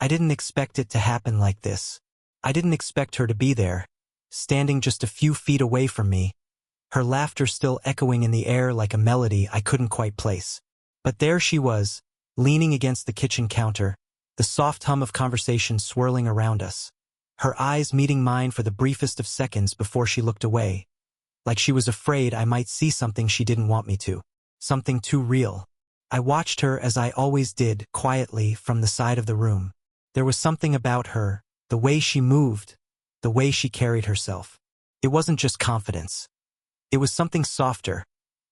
I didn't expect it to happen like this. I didn't expect her to be there, standing just a few feet away from me, her laughter still echoing in the air like a melody I couldn't quite place. But there she was, leaning against the kitchen counter, the soft hum of conversation swirling around us, her eyes meeting mine for the briefest of seconds before she looked away, like she was afraid I might see something she didn't want me to, something too real. I watched her as I always did, quietly from the side of the room. There was something about her, the way she moved, the way she carried herself. It wasn't just confidence. It was something softer,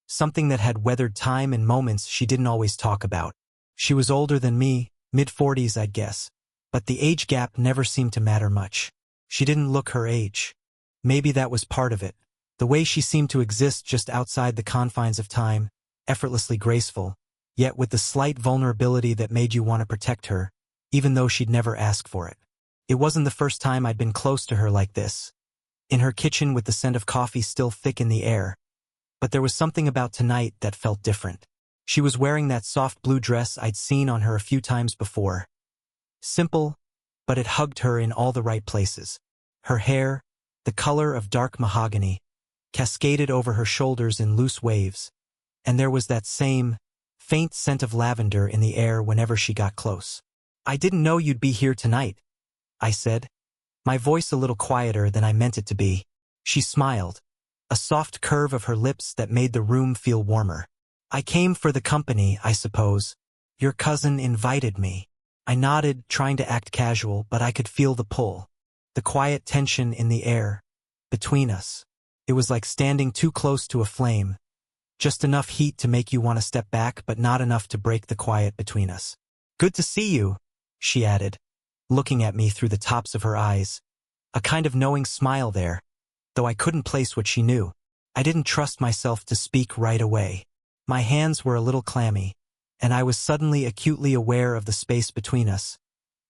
something that had weathered time and moments she didn't always talk about. She was older than me, mid-40s I'd guess, but the age gap never seemed to matter much. She didn't look her age. Maybe that was part of it, the way she seemed to exist just outside the confines of time, effortlessly graceful, yet with the slight vulnerability that made you want to protect her, even though she'd never ask for it. It wasn't the first time I'd been close to her like this, in her kitchen with the scent of coffee still thick in the air. But there was something about tonight that felt different. She was wearing that soft blue dress I'd seen on her a few times before. Simple, but it hugged her in all the right places. Her hair, the color of dark mahogany, cascaded over her shoulders in loose waves, and there was that same, faint scent of lavender in the air whenever she got close. "I didn't know you'd be here tonight," I said, my voice a little quieter than I meant it to be. She smiled, a soft curve of her lips that made the room feel warmer. "I came for the company, I suppose. Your cousin invited me." I nodded, trying to act casual, but I could feel the pull, the quiet tension in the air between us. It was like standing too close to a flame, just enough heat to make you want to step back, but not enough to break the quiet between us. "Good to see you," she added, looking at me through the tops of her eyes, a kind of knowing smile there, though I couldn't place what she knew. I didn't trust myself to speak right away. My hands were a little clammy, and I was suddenly acutely aware of the space between us,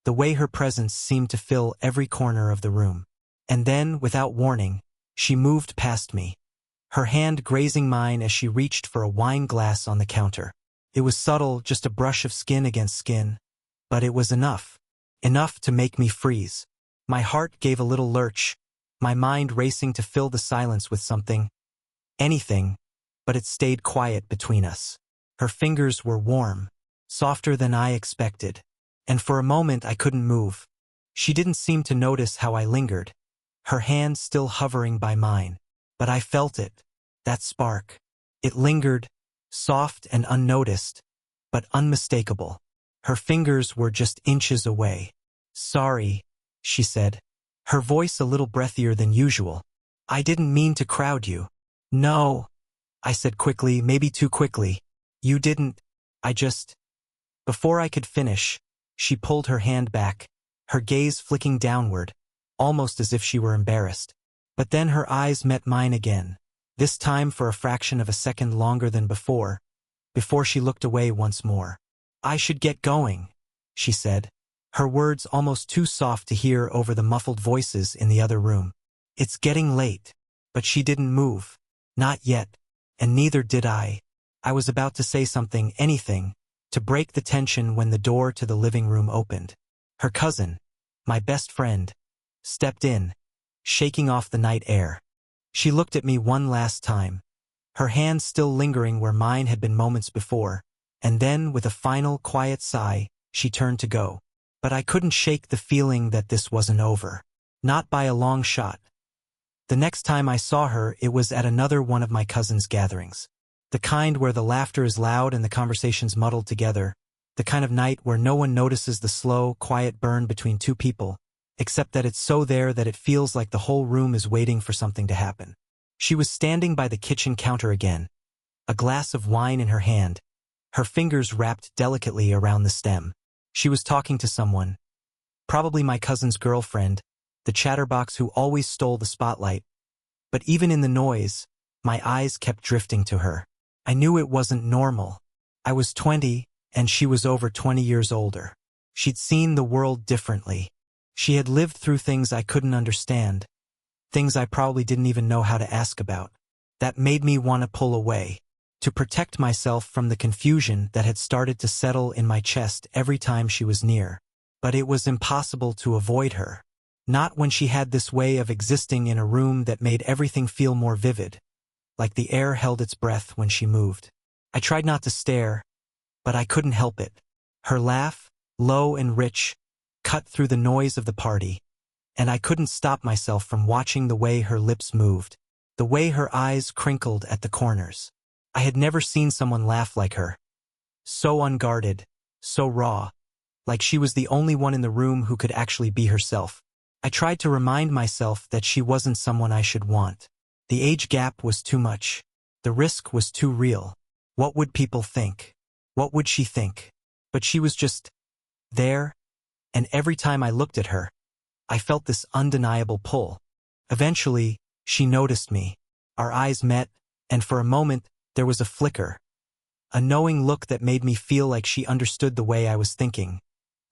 the way her presence seemed to fill every corner of the room. And then, without warning, she moved past me, her hand grazing mine as she reached for a wine glass on the counter. It was subtle, just a brush of skin against skin, but it was enough. Enough to make me freeze. My heart gave a little lurch, my mind racing to fill the silence with something, anything, but it stayed quiet between us. Her fingers were warm, softer than I expected, and for a moment I couldn't move. She didn't seem to notice how I lingered, her hand still hovering by mine. But I felt it, that spark. It lingered, soft and unnoticed, but unmistakable. Her fingers were just inches away. "Sorry," she said, her voice a little breathier than usual. "I didn't mean to crowd you." "No," I said quickly, maybe too quickly. "You didn't. I just—" Before I could finish, she pulled her hand back, her gaze flicking downward, almost as if she were embarrassed. But then her eyes met mine again, this time for a fraction of a second longer than before she looked away once more. "I should get going," she said, her words almost too soft to hear over the muffled voices in the other room. "It's getting late." But she didn't move. Not yet. And neither did I. I was about to say something, anything, to break the tension when the door to the living room opened. Her cousin, my best friend, stepped in, shaking off the night air. She looked at me one last time, her hand still lingering where mine had been moments before, and then, with a final, quiet sigh, she turned to go. But I couldn't shake the feeling that this wasn't over. Not by a long shot. The next time I saw her, it was at another one of my cousin's gatherings. The kind where the laughter is loud and the conversations muddled together. The kind of night where no one notices the slow, quiet burn between two people, except that it's so there that it feels like the whole room is waiting for something to happen. She was standing by the kitchen counter again, a glass of wine in her hand, her fingers wrapped delicately around the stem. She was talking to someone, probably my cousin's girlfriend, the chatterbox who always stole the spotlight. But even in the noise, my eyes kept drifting to her. I knew it wasn't normal. I was 20, and she was over 20 years older. She'd seen the world differently. She had lived through things I couldn't understand, things I probably didn't even know how to ask about. That made me want to pull away, to protect myself from the confusion that had started to settle in my chest every time she was near. but it was impossible to avoid her. Not when she had this way of existing in a room that made everything feel more vivid, like the air held its breath when she moved. I tried not to stare, but I couldn't help it. Her laugh, low and rich, cut through the noise of the party, and I couldn't stop myself from watching the way her lips moved, the way her eyes crinkled at the corners. I had never seen someone laugh like her. So unguarded, so raw, like she was the only one in the room who could actually be herself. I tried to remind myself that she wasn't someone I should want. The age gap was too much. The risk was too real. What would people think? What would she think? But she was just there, and every time I looked at her, I felt this undeniable pull. Eventually, she noticed me. Our eyes met, and for a moment, there was a flicker. A knowing look that made me feel like she understood the way I was thinking,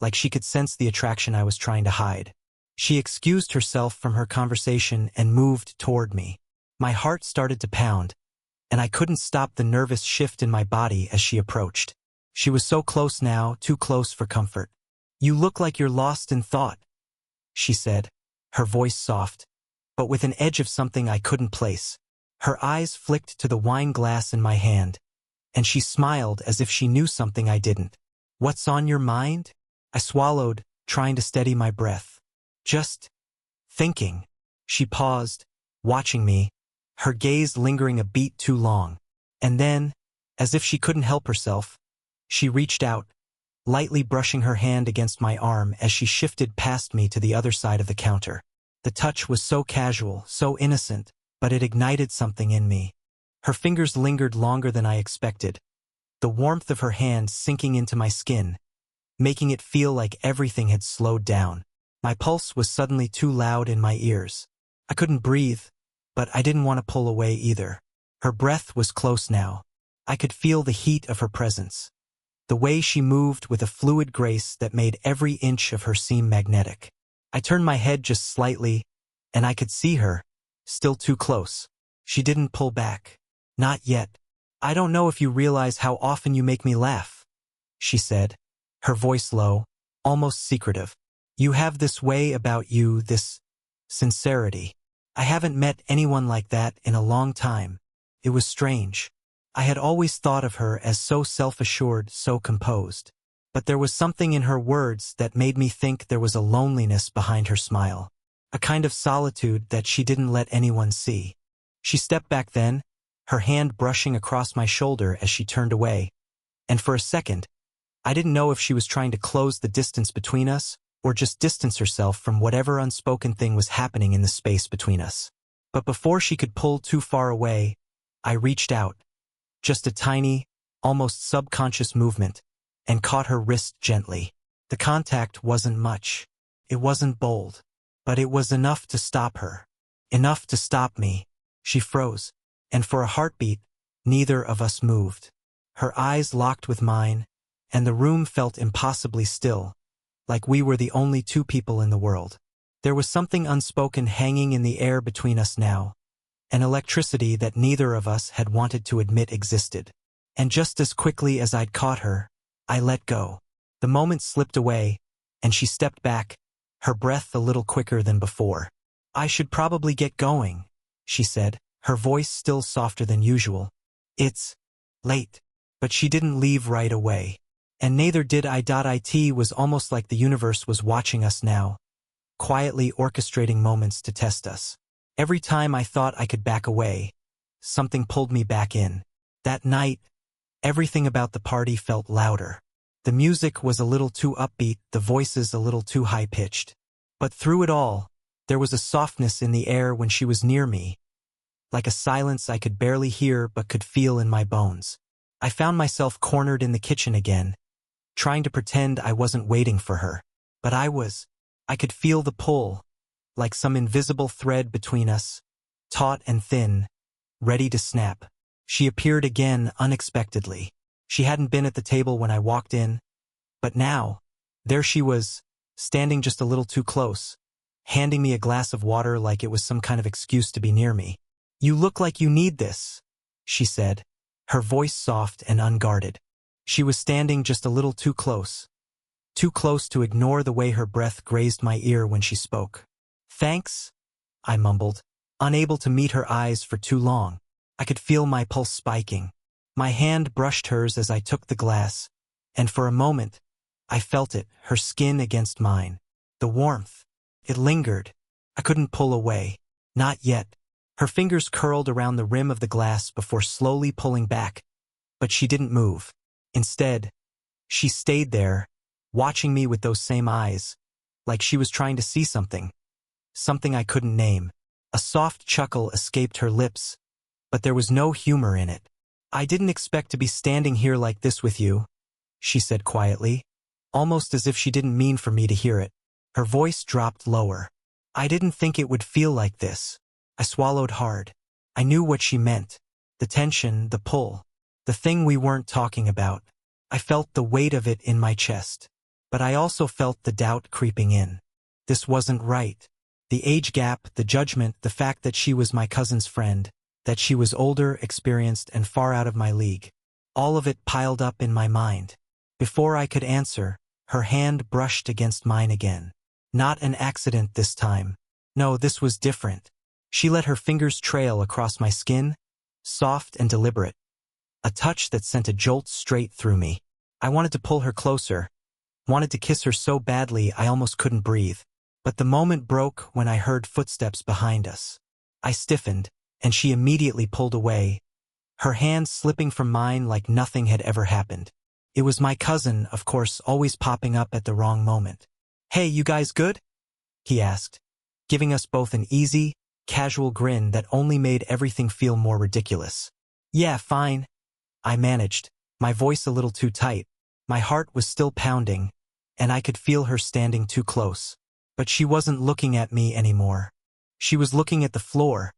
like she could sense the attraction I was trying to hide. She excused herself from her conversation and moved toward me. My heart started to pound, and I couldn't stop the nervous shift in my body as she approached. She was so close now, too close for comfort. "You look like you're lost in thought," she said, her voice soft, but with an edge of something I couldn't place. Her eyes flicked to the wine glass in my hand, and she smiled as if she knew something I didn't. "What's on your mind?" I swallowed, trying to steady my breath. "Just thinking." She paused, watching me, her gaze lingering a beat too long. And then, as if she couldn't help herself, she reached out, lightly brushing her hand against my arm as she shifted past me to the other side of the counter. The touch was so casual, so innocent, but it ignited something in me. Her fingers lingered longer than I expected, the warmth of her hand sinking into my skin, making it feel like everything had slowed down. My pulse was suddenly too loud in my ears. I couldn't breathe, but I didn't want to pull away either. Her breath was close now. I could feel the heat of her presence, the way she moved with a fluid grace that made every inch of her seem magnetic. I turned my head just slightly, and I could see her, still too close. She didn't pull back. "Not yet. I don't know if you realize how often you make me laugh," she said, her voice low, almost secretive. "You have this way about you, this sincerity. I haven't met anyone like that in a long time." It was strange. I had always thought of her as so self-assured, so composed. But there was something in her words that made me think there was a loneliness behind her smile, a kind of solitude that she didn't let anyone see. She stepped back then, her hand brushing across my shoulder as she turned away, and for a second, I didn't know if she was trying to close the distance between us or just distance herself from whatever unspoken thing was happening in the space between us. But before she could pull too far away, I reached out, just a tiny, almost subconscious movement, and caught her wrist gently. The contact wasn't much. It wasn't bold, but it was enough to stop her. Enough to stop me. She froze, and for a heartbeat, neither of us moved. Her eyes locked with mine, and the room felt impossibly still, like we were the only two people in the world. There was something unspoken hanging in the air between us now, an electricity that neither of us had wanted to admit existed. And just as quickly as I'd caught her, I let go. The moment slipped away, and she stepped back, her breath a little quicker than before. "I should probably get going," she said, her voice still softer than usual. "It's late." But she didn't leave right away. And neither did I. It was almost like the universe was watching us now, quietly orchestrating moments to test us. Every time I thought I could back away, something pulled me back in. That night, everything about the party felt louder. The music was a little too upbeat, the voices a little too high-pitched. But through it all, there was a softness in the air when she was near me, like a silence I could barely hear but could feel in my bones. I found myself cornered in the kitchen again, trying to pretend I wasn't waiting for her. But I was. I could feel the pull, like some invisible thread between us, taut and thin, ready to snap. She appeared again unexpectedly. She hadn't been at the table when I walked in, but now, there she was, standing just a little too close, handing me a glass of water like it was some kind of excuse to be near me. "You look like you need this," she said, her voice soft and unguarded. She was standing just a little too close, too close to ignore the way her breath grazed my ear when she spoke. "Thanks," I mumbled, unable to meet her eyes for too long. I could feel my pulse spiking. My hand brushed hers as I took the glass, and for a moment, I felt it, her skin against mine. The warmth. It lingered. I couldn't pull away. Not yet. Her fingers curled around the rim of the glass before slowly pulling back, but she didn't move. Instead, she stayed there, watching me with those same eyes, like she was trying to see something. Something I couldn't name. A soft chuckle escaped her lips, but there was no humor in it. "I didn't expect to be standing here like this with you," she said quietly, almost as if she didn't mean for me to hear it. Her voice dropped lower. "I didn't think it would feel like this." I swallowed hard. I knew what she meant. The tension, the pull. The thing we weren't talking about. I felt the weight of it in my chest. But I also felt the doubt creeping in. This wasn't right. The age gap, the judgment, the fact that she was my cousin's friend, that she was older, experienced, and far out of my league. All of it piled up in my mind. Before I could answer, her hand brushed against mine again. Not an accident this time. No, this was different. She let her fingers trail across my skin, soft and deliberate. A touch that sent a jolt straight through me. I wanted to pull her closer, wanted to kiss her so badly I almost couldn't breathe. But the moment broke when I heard footsteps behind us. I stiffened, and she immediately pulled away, her hand slipping from mine like nothing had ever happened. It was my cousin, of course, always popping up at the wrong moment. "Hey, you guys good?" he asked, giving us both an easy, casual grin that only made everything feel more ridiculous. "Yeah, fine," I managed, my voice a little too tight. My heart was still pounding, and I could feel her standing too close. But she wasn't looking at me anymore. She was looking at the floor,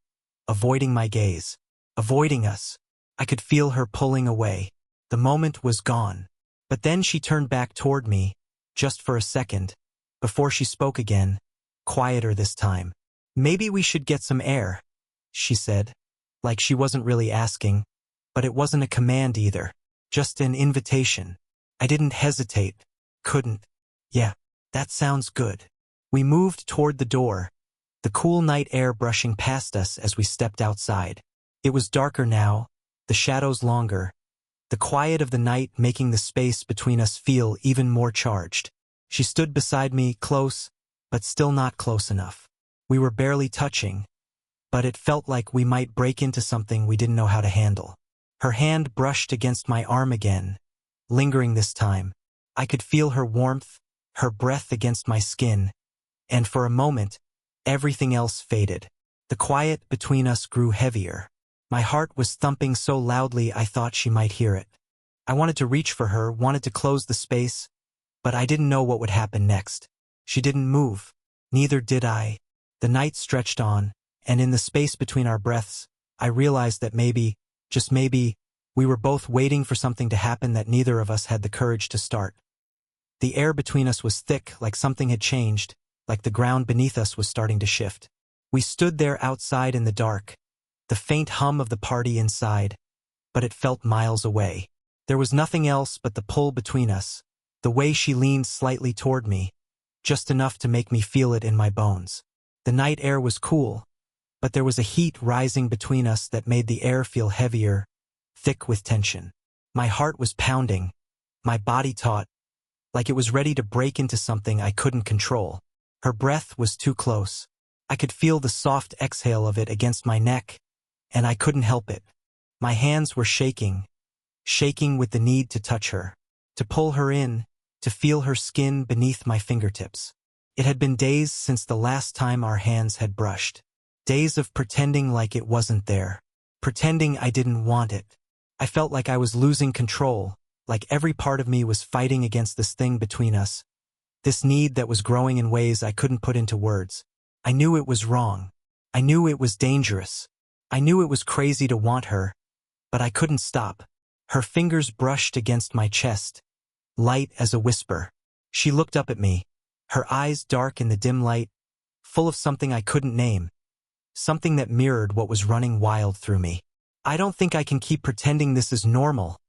avoiding my gaze, avoiding us. I could feel her pulling away. The moment was gone. But then she turned back toward me, just for a second, before she spoke again, quieter this time. "Maybe we should get some air," she said, like she wasn't really asking, but it wasn't a command either, just an invitation. I didn't hesitate, couldn't. "Yeah, that sounds good." We moved toward the door, the cool night air brushing past us as we stepped outside. It was darker now, the shadows longer, the quiet of the night making the space between us feel even more charged. She stood beside me, close, but still not close enough. We were barely touching, but it felt like we might break into something we didn't know how to handle. Her hand brushed against my arm again, lingering this time. I could feel her warmth, her breath against my skin, and for a moment, everything else faded. The quiet between us grew heavier. My heart was thumping so loudly I thought she might hear it. I wanted to reach for her, wanted to close the space, but I didn't know what would happen next. She didn't move. Neither did I. The night stretched on, and in the space between our breaths, I realized that maybe, just maybe, we were both waiting for something to happen that neither of us had the courage to start. The air between us was thick, like something had changed, like the ground beneath us was starting to shift. We stood there outside in the dark, the faint hum of the party inside, but it felt miles away. There was nothing else but the pull between us, the way she leaned slightly toward me, just enough to make me feel it in my bones. The night air was cool, but there was a heat rising between us that made the air feel heavier, thick with tension. My heart was pounding, my body taut, like it was ready to break into something I couldn't control. Her breath was too close. I could feel the soft exhale of it against my neck, and I couldn't help it. My hands were shaking with the need to touch her, to pull her in, to feel her skin beneath my fingertips. It had been days since the last time our hands had brushed. Days of pretending like it wasn't there, pretending I didn't want it. I felt like I was losing control, like every part of me was fighting against this thing between us, this need that was growing in ways I couldn't put into words. I knew it was wrong. I knew it was dangerous. I knew it was crazy to want her, but I couldn't stop. Her fingers brushed against my chest, light as a whisper. She looked up at me, her eyes dark in the dim light, full of something I couldn't name, something that mirrored what was running wild through me. "I don't think I can keep pretending this is normal,"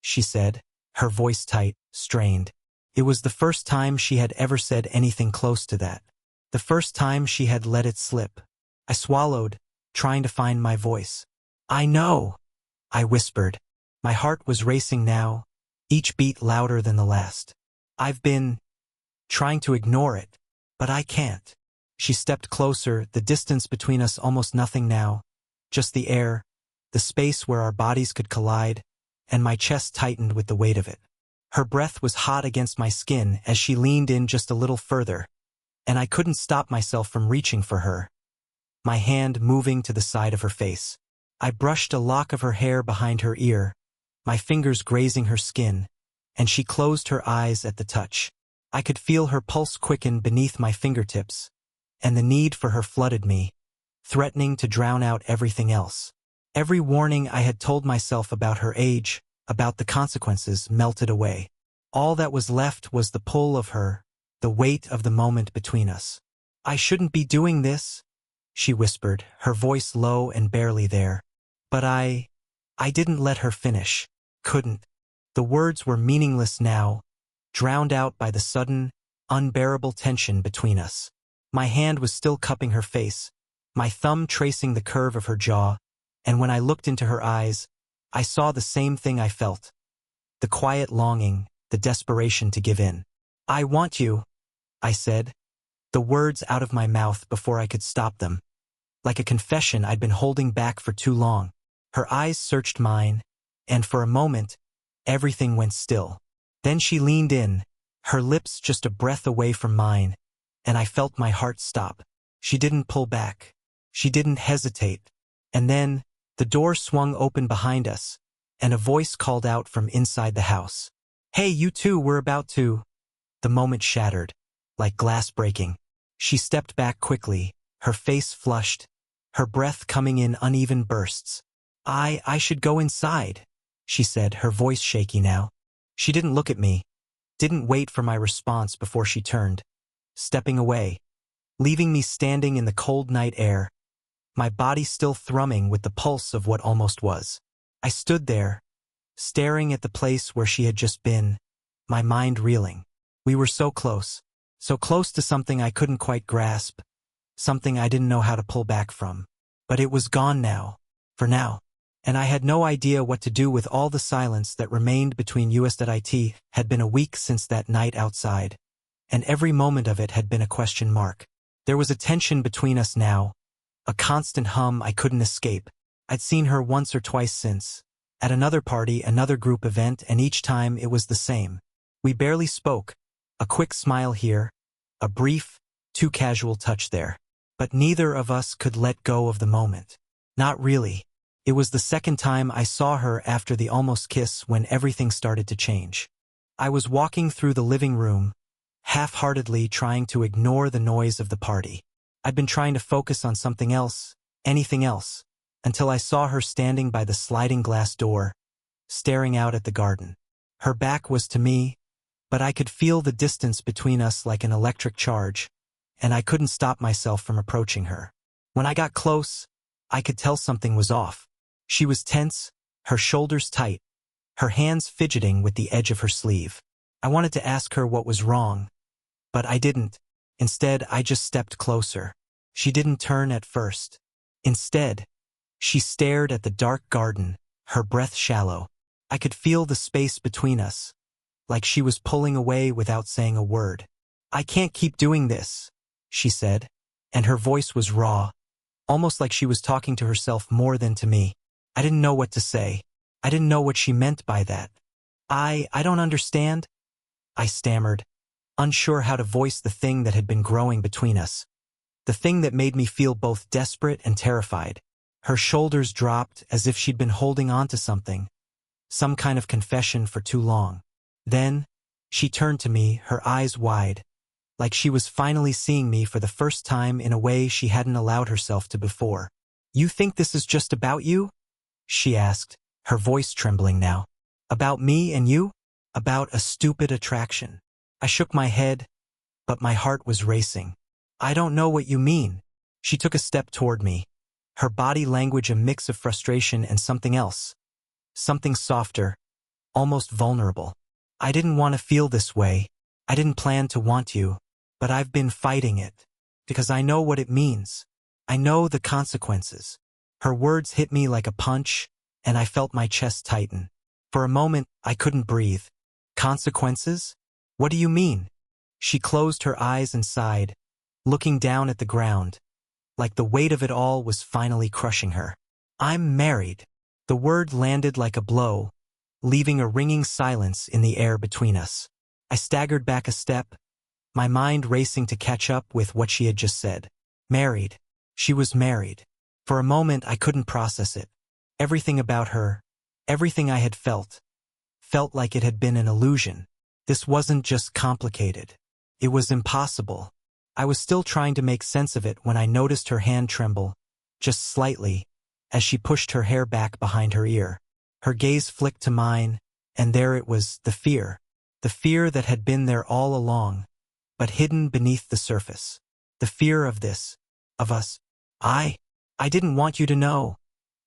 she said, her voice tight, strained. It was the first time she had ever said anything close to that. The first time she had let it slip. I swallowed, trying to find my voice. "I know," I whispered. My heart was racing now, each beat louder than the last. "I've been trying to ignore it, but I can't." She stepped closer, the distance between us almost nothing now, just the air, the space where our bodies could collide, and my chest tightened with the weight of it. Her breath was hot against my skin as she leaned in just a little further, and I couldn't stop myself from reaching for her, my hand moving to the side of her face. I brushed a lock of her hair behind her ear, my fingers grazing her skin, and she closed her eyes at the touch. I could feel her pulse quicken beneath my fingertips, and the need for her flooded me, threatening to drown out everything else. Every warning I had told myself about her age, about the consequences, melted away. All that was left was the pull of her, the weight of the moment between us. "I shouldn't be doing this," she whispered, her voice low and barely there. But I didn't let her finish. Couldn't. The words were meaningless now, drowned out by the sudden, unbearable tension between us. My hand was still cupping her face, my thumb tracing the curve of her jaw, and when I looked into her eyes, I saw the same thing I felt. The quiet longing, the desperation to give in. "I want you," I said, the words out of my mouth before I could stop them. Like a confession I'd been holding back for too long. Her eyes searched mine, and for a moment, everything went still. Then she leaned in, her lips just a breath away from mine, and I felt my heart stop. She didn't pull back. She didn't hesitate. And then, the door swung open behind us, and a voice called out from inside the house. "Hey, you two, we're about to—" The moment shattered, like glass breaking. She stepped back quickly, her face flushed, her breath coming in uneven bursts. I should go inside," she said, her voice shaky now. She didn't look at me, didn't wait for my response before she turned, stepping away, leaving me standing in the cold night air, my body still thrumming with the pulse of what almost was. I stood there, staring at the place where she had just been, my mind reeling. We were so close to something I couldn't quite grasp, something I didn't know how to pull back from. But it was gone now, for now. And I had no idea what to do with all the silence that remained between us. It had been a week since that night outside, and every moment of it had been a question mark. There was a tension between us now, a constant hum I couldn't escape. I'd seen her once or twice since, at another party, another group event, and each time it was the same. We barely spoke, a quick smile here, a brief, too casual touch there. But neither of us could let go of the moment. Not really. It was the second time I saw her after the almost kiss when everything started to change. I was walking through the living room, half-heartedly trying to ignore the noise of the party. I'd been trying to focus on something else, anything else, until I saw her standing by the sliding glass door, staring out at the garden. Her back was to me, but I could feel the distance between us like an electric charge, and I couldn't stop myself from approaching her. When I got close, I could tell something was off. She was tense, her shoulders tight, her hands fidgeting with the edge of her sleeve. I wanted to ask her what was wrong, but I didn't. Instead, I just stepped closer. She didn't turn at first. Instead, she stared at the dark garden, her breath shallow. I could feel the space between us, like she was pulling away without saying a word. "I can't keep doing this," she said, and her voice was raw, almost like she was talking to herself more than to me. I didn't know what to say. I didn't know what she meant by that. I don't understand," I stammered, unsure how to voice the thing that had been growing between us, the thing that made me feel both desperate and terrified. Her shoulders dropped as if she'd been holding on to something, some kind of confession for too long. Then, she turned to me, her eyes wide, like she was finally seeing me for the first time in a way she hadn't allowed herself to before. "You think this is just about you?" she asked, her voice trembling now. "About me and you? About a stupid attraction?" I shook my head, but my heart was racing. "I don't know what you mean." She took a step toward me, her body language a mix of frustration and something else, something softer, almost vulnerable. "I didn't want to feel this way," I didn't plan to want you, but I've been fighting it. Because I know what it means. I know the consequences. Her words hit me like a punch, and I felt my chest tighten. For a moment, I couldn't breathe. Consequences? What do you mean? She closed her eyes and sighed, looking down at the ground, like the weight of it all was finally crushing her. I'm married. The word landed like a blow, leaving a ringing silence in the air between us. I staggered back a step, my mind racing to catch up with what she had just said. Married. She was married. For a moment, I couldn't process it. Everything about her, everything I had felt like it had been an illusion. This wasn't just complicated. It was impossible. I was still trying to make sense of it when I noticed her hand tremble, just slightly, as she pushed her hair back behind her ear. Her gaze flicked to mine, and there it was, the fear that had been there all along, but hidden beneath the surface. The fear of this, of us. I didn't want you to know,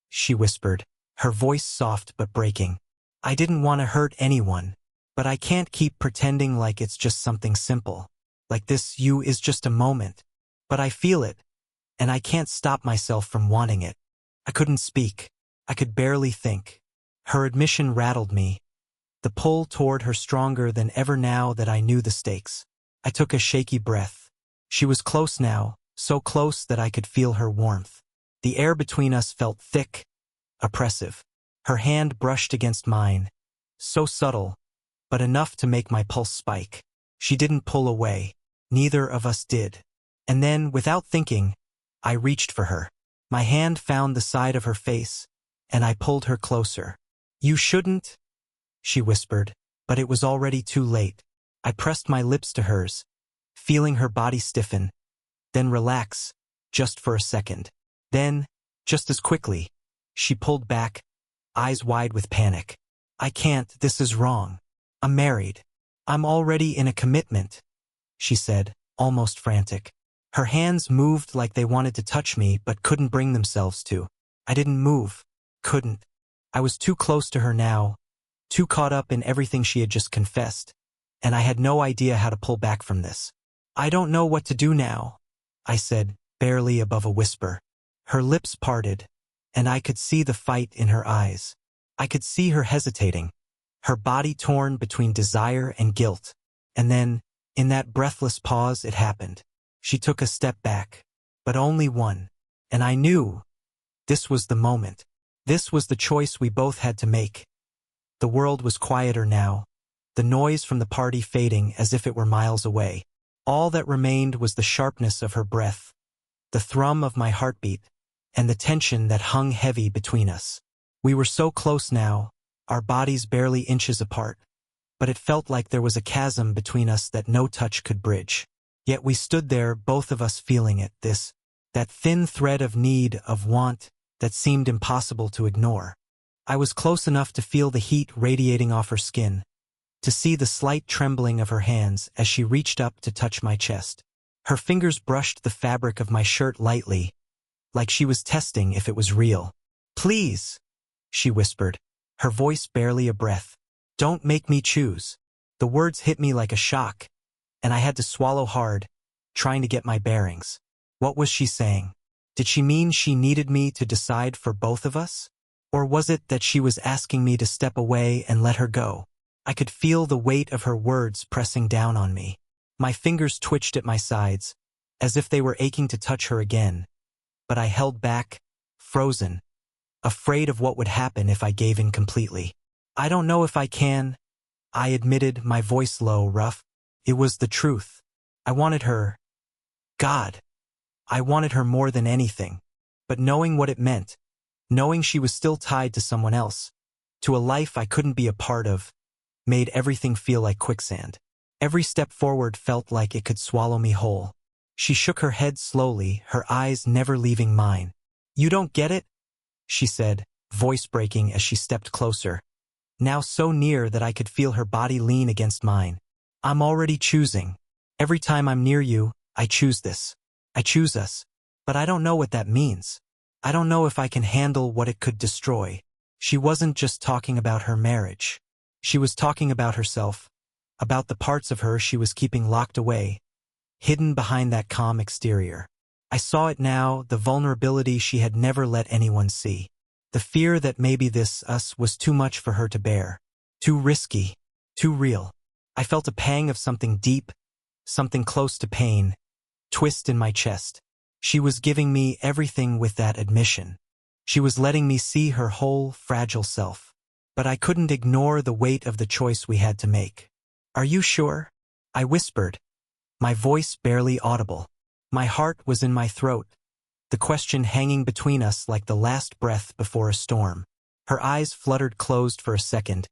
she whispered, her voice soft but breaking. I didn't want to hurt anyone, but I can't keep pretending like it's just something simple. Like this you is just a moment. But I feel it, and I can't stop myself from wanting it. I couldn't speak. I could barely think. Her admission rattled me, the pull toward her stronger than ever now that I knew the stakes. I took a shaky breath. She was close now, so close that I could feel her warmth. The air between us felt thick, oppressive. Her hand brushed against mine, so subtle, but enough to make my pulse spike. She didn't pull away. Neither of us did. And then, without thinking, I reached for her. My hand found the side of her face, and I pulled her closer. You shouldn't, she whispered, but it was already too late. I pressed my lips to hers, feeling her body stiffen, then relax, just for a second. Then, just as quickly, she pulled back, eyes wide with panic. I can't, this is wrong. I'm married. I'm already in a commitment, she said, almost frantic. Her hands moved like they wanted to touch me but couldn't bring themselves to. I didn't move. Couldn't. I was too close to her now, too caught up in everything she had just confessed, and I had no idea how to pull back from this. I don't know what to do now, I said, barely above a whisper. Her lips parted, and I could see the fight in her eyes. I could see her hesitating, her body torn between desire and guilt. And then, in that breathless pause, it happened. She took a step back, but only one. And I knew this was the moment. This was the choice we both had to make. The world was quieter now, the noise from the party fading as if it were miles away. All that remained was the sharpness of her breath, the thrum of my heartbeat, and the tension that hung heavy between us. We were so close now, our bodies barely inches apart, but it felt like there was a chasm between us that no touch could bridge. Yet we stood there, both of us feeling it, that thin thread of need, of want, that seemed impossible to ignore. I was close enough to feel the heat radiating off her skin, to see the slight trembling of her hands as she reached up to touch my chest. Her fingers brushed the fabric of my shirt lightly, like she was testing if it was real. Please, she whispered, her voice barely a breath. Don't make me choose. The words hit me like a shock, and I had to swallow hard, trying to get my bearings. What was she saying? Did she mean she needed me to decide for both of us? Or was it that she was asking me to step away and let her go? I could feel the weight of her words pressing down on me. My fingers twitched at my sides, as if they were aching to touch her again. But I held back, frozen, afraid of what would happen if I gave in completely. I don't know if I can, I admitted, my voice low, rough. It was the truth. I wanted her. God. I wanted her more than anything. But knowing what it meant, knowing she was still tied to someone else, to a life I couldn't be a part of, made everything feel like quicksand. Every step forward felt like it could swallow me whole. She shook her head slowly, her eyes never leaving mine. You don't get it? She said, voice breaking as she stepped closer, now so near that I could feel her body lean against mine. I'm already choosing. Every time I'm near you, I choose this. I choose us. But I don't know what that means. I don't know if I can handle what it could destroy. She wasn't just talking about her marriage. She was talking about herself, about the parts of her she was keeping locked away, hidden behind that calm exterior. I saw it now, the vulnerability she had never let anyone see. The fear that maybe this us was too much for her to bear. Too risky. Too real. I felt a pang of something deep, something close to pain, twist in my chest. She was giving me everything with that admission. She was letting me see her whole, fragile self. But I couldn't ignore the weight of the choice we had to make. "Are you sure?" I whispered, my voice barely audible. My heart was in my throat, the question hanging between us like the last breath before a storm. Her eyes fluttered closed for a second,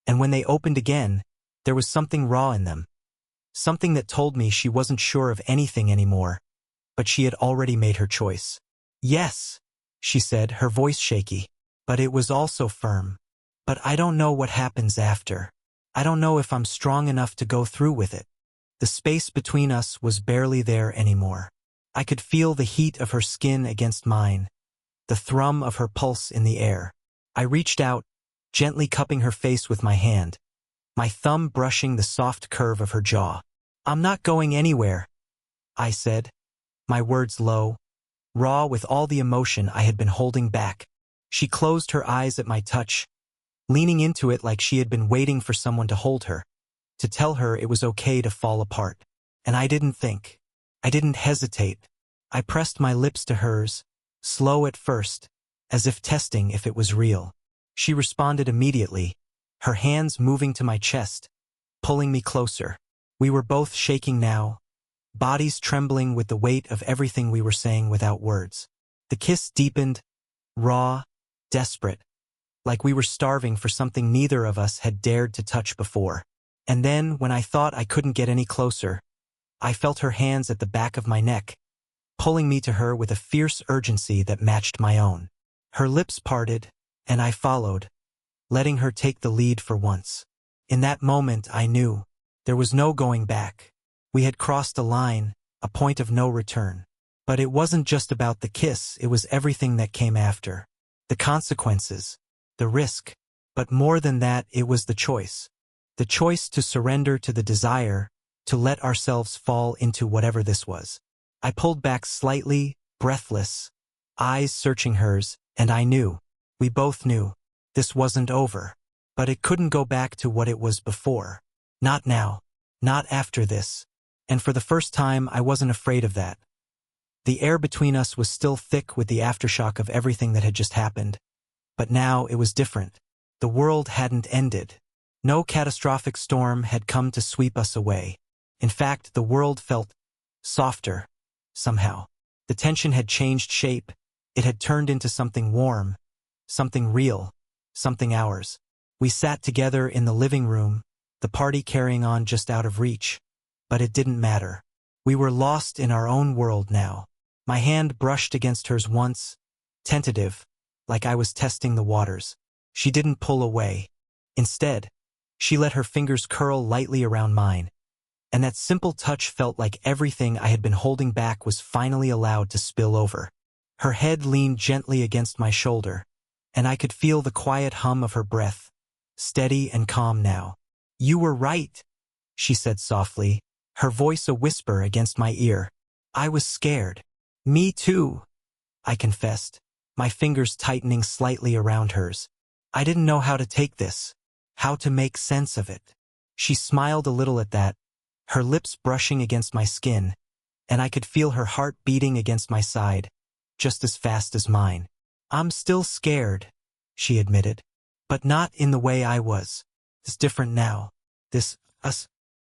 and when they opened again, there was something raw in them. Something that told me she wasn't sure of anything anymore, but she had already made her choice. "Yes," she said, her voice shaky, but it was also firm. "But I don't know what happens after. I don't know if I'm strong enough to go through with it." The space between us was barely there anymore. I could feel the heat of her skin against mine, the thrum of her pulse in the air. I reached out, gently cupping her face with my hand, my thumb brushing the soft curve of her jaw. "I'm not going anywhere," I said, my words low, raw with all the emotion I had been holding back. She closed her eyes at my touch, leaning into it like she had been waiting for someone to hold her, to tell her it was okay to fall apart. And I didn't think. I didn't hesitate. I pressed my lips to hers, slow at first, as if testing if it was real. She responded immediately, her hands moving to my chest, pulling me closer. We were both shaking now, bodies trembling with the weight of everything we were saying without words. The kiss deepened, raw, desperate, like we were starving for something neither of us had dared to touch before. And then, when I thought I couldn't get any closer, I felt her hands at the back of my neck, pulling me to her with a fierce urgency that matched my own. Her lips parted, and I followed, letting her take the lead for once. In that moment, I knew there was no going back. We had crossed a line, a point of no return. But it wasn't just about the kiss, it was everything that came after. The consequences, the risk, but more than that, it was the choice. The choice to surrender to the desire, to let ourselves fall into whatever this was. I pulled back slightly, breathless, eyes searching hers, and I knew, we both knew, this wasn't over. But it couldn't go back to what it was before. Not now. Not after this. And for the first time, I wasn't afraid of that. The air between us was still thick with the aftershock of everything that had just happened. But now it was different. The world hadn't ended. No catastrophic storm had come to sweep us away. In fact, the world felt softer, somehow. The tension had changed shape. It had turned into something warm, something real, something ours. We sat together in the living room, the party carrying on just out of reach. But it didn't matter. We were lost in our own world now. My hand brushed against hers once, tentative, like I was testing the waters. She didn't pull away. Instead, she let her fingers curl lightly around mine, and that simple touch felt like everything I had been holding back was finally allowed to spill over. Her head leaned gently against my shoulder, and I could feel the quiet hum of her breath, steady and calm now. "You were right," she said softly, her voice a whisper against my ear. "I was scared." "Me too," I confessed, my fingers tightening slightly around hers. "I didn't know how to take this. How to make sense of it." She smiled a little at that, her lips brushing against my skin, and I could feel her heart beating against my side, just as fast as mine. "I'm still scared," she admitted, "but not in the way I was. It's different now. This, us,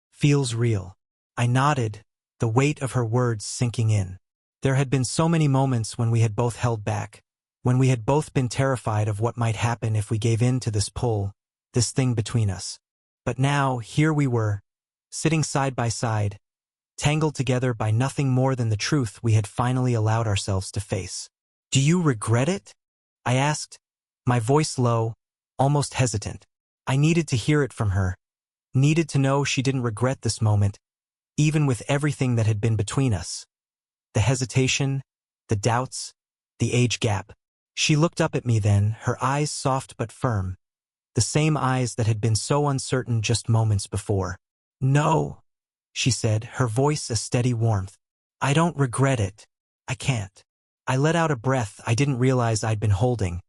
feels real." I nodded, the weight of her words sinking in. There had been so many moments when we had both held back, when we had both been terrified of what might happen if we gave in to this pull, this thing between us. But now, here we were, sitting side by side, tangled together by nothing more than the truth we had finally allowed ourselves to face. "Do you regret it?" I asked, my voice low, almost hesitant. I needed to hear it from her, needed to know she didn't regret this moment, even with everything that had been between us. The hesitation, the doubts, the age gap. She looked up at me then, her eyes soft but firm, the same eyes that had been so uncertain just moments before. No, she said, her voice a steady warmth. I don't regret it. I can't. I let out a breath I didn't realize I'd been holding,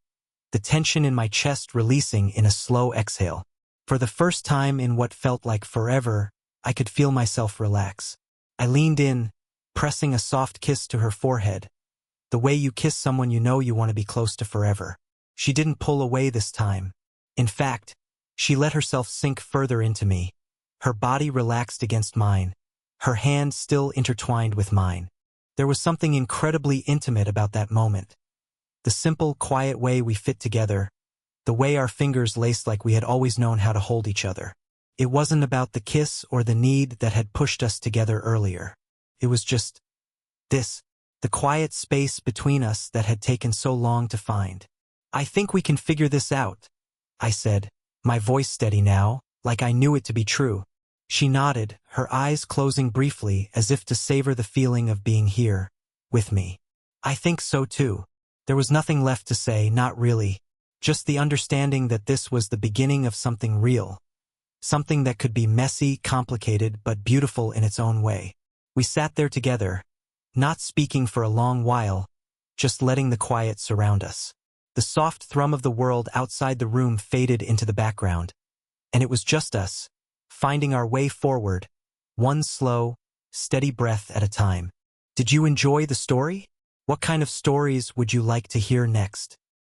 the tension in my chest releasing in a slow exhale. For the first time in what felt like forever, I could feel myself relax. I leaned in, pressing a soft kiss to her forehead, the way you kiss someone you know you want to be close to forever. She didn't pull away this time. In fact, she let herself sink further into me. Her body relaxed against mine, her hand still intertwined with mine. There was something incredibly intimate about that moment. The simple, quiet way we fit together, the way our fingers laced like we had always known how to hold each other. It wasn't about the kiss or the need that had pushed us together earlier. It was just this, the quiet space between us that had taken so long to find. I think we can figure this out, I said, my voice steady now, like I knew it to be true. She nodded, her eyes closing briefly as if to savor the feeling of being here, with me. I think so too. There was nothing left to say, not really. Just the understanding that this was the beginning of something real. Something that could be messy, complicated, but beautiful in its own way. We sat there together, not speaking for a long while, just letting the quiet surround us. The soft thrum of the world outside the room faded into the background, and it was just us, finding our way forward, one slow, steady breath at a time. Did you enjoy the story? What kind of stories would you like to hear next?